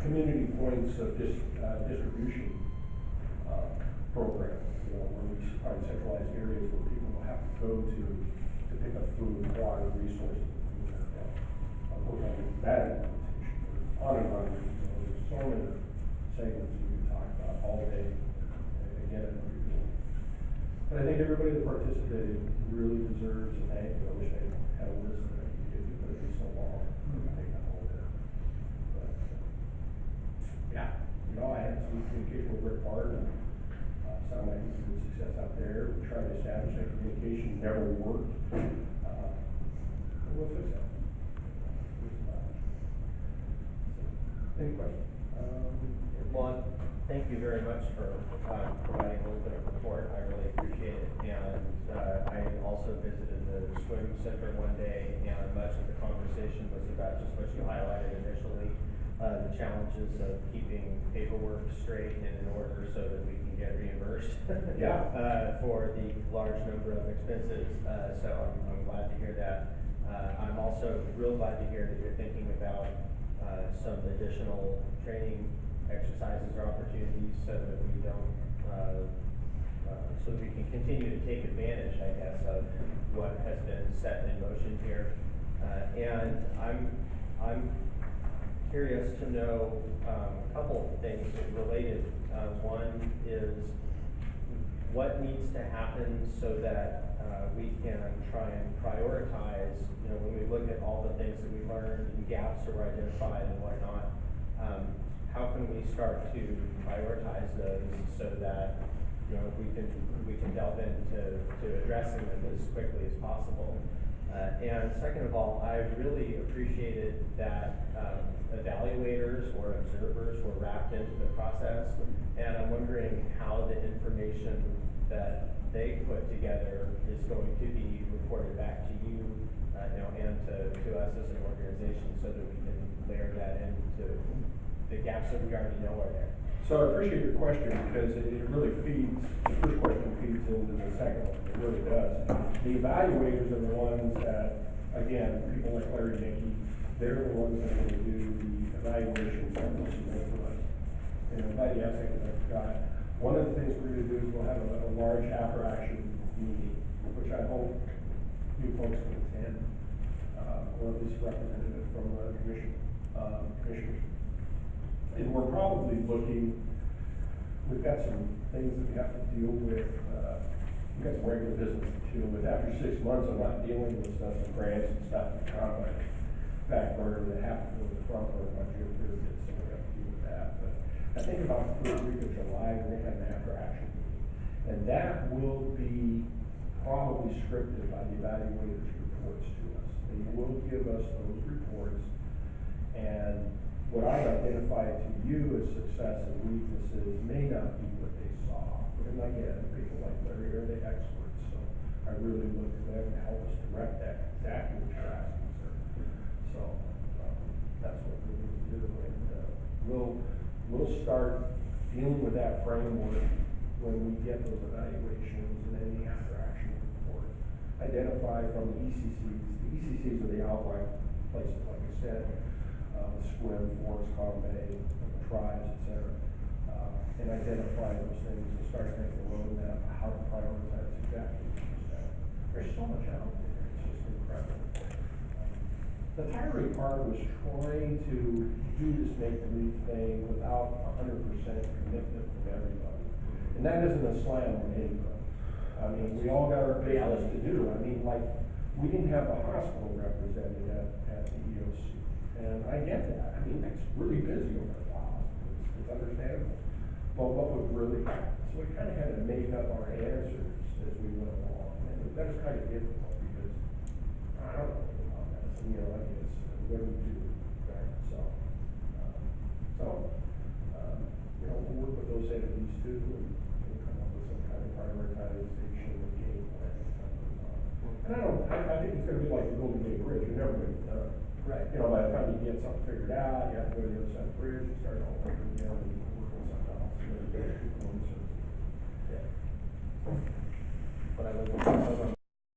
community points of distribution program, you know, where we find centralized areas where people will have to go to pick up food, water, resources, things like that. Of course, I think that implementation, on and on, you know, there's so many segments we can talk about all day, and again, I know you're doing. But I think everybody that participated really deserves a thank you. I wish I had a list that I could give you, but it'd be so long, I think I'm all there. But, yeah, you know, I had some communication with Rick Bard, and sounded like he's a good success out there. We tried to establish that communication, never worked. We'll fix that. Any questions? Well, thank you very much for providing a little bit of report. I really appreciate it. And I also visited the swim center one day, and much of the conversation was about just what you highlighted initially, the challenges of keeping paperwork straight and in order so that we can get reimbursed for the large number of expenses. So I'm glad to hear that. I'm also real glad to hear that you're thinking about some additional training exercises or opportunities so that we don't, so that we can continue to take advantage, I guess, of what has been set in motion here. And I'm curious to know a couple of things related. One is what needs to happen so that we can try and prioritize, you know, when we look at all the things that we learned and gaps that were identified and whatnot, how can we start to prioritize those so that, you know, we can delve into addressing them as quickly as possible. And second of all, I really appreciated that evaluators or observers were wrapped into the process, and I'm wondering how the information that they put together is going to be reported back to you, you know, and to us as an organization, so that we can layer that into the gaps that we already know are there. So I appreciate your question, because it really feeds, the first question feeds into the second one, it really does. The evaluators are the ones that, again, people like Larry Dickey, they're the ones that are going to do the evaluations and they'll submit to us. And I'm glad you asked that, because I forgot. One of the things we're going to do is we'll have a large after action meeting, which I hope you folks can attend, or at least representative from the commissioners. And we're probably looking, we've got some things that we have to deal with, we've got some regular business to deal with. After 6 months of not dealing with stuff, some grants and stuff that come on back burner that have to go to the front burner by June 30th, so we have to deal with that. But I think about the first week of July, we're going to have an after action meeting. And that will be probably scripted by the evaluators' reports to us. They will give us those reports, and what I identified to you as success and weaknesses may not be what they saw. And again, people like Larry are the experts, so I really look to them to help us direct that exactly what you're asking, sir. So that's what we're going to do, and we'll start dealing with that framework when we get those evaluations and any after action reports. Identify from the ECCs. The ECCs are the outlying places, like I said. Swim, Forest, Bay, tribes, etc. And identify those things and start making a roadmap of how to prioritize exactly what you said. There's so much out there, it's just incredible. The tirade part was trying to do this make-believe thing without 100% commitment from everybody. And that isn't a slam on anybody. I mean, we all got our business to do. I mean, like, we didn't have the hospital represented at the EOC. And I get that. I mean, it's really busy over the hospital. It's understandable. But what would really happen? So we kind of had to make up our answers as we went along. And that was kind of difficult because I don't know about medicine, you know, I guess, what do we do, right? So, you know, we'll work with those entities too, and we'll come up with some kind of prioritization and game plan as time goes on. And I think it's going to be like the Golden Gate Bridge. You're never going to be done. Right. You know, by the time you get something figured out, you have to go to the other side of the bridge and start all over again and work on something else. Yeah. But I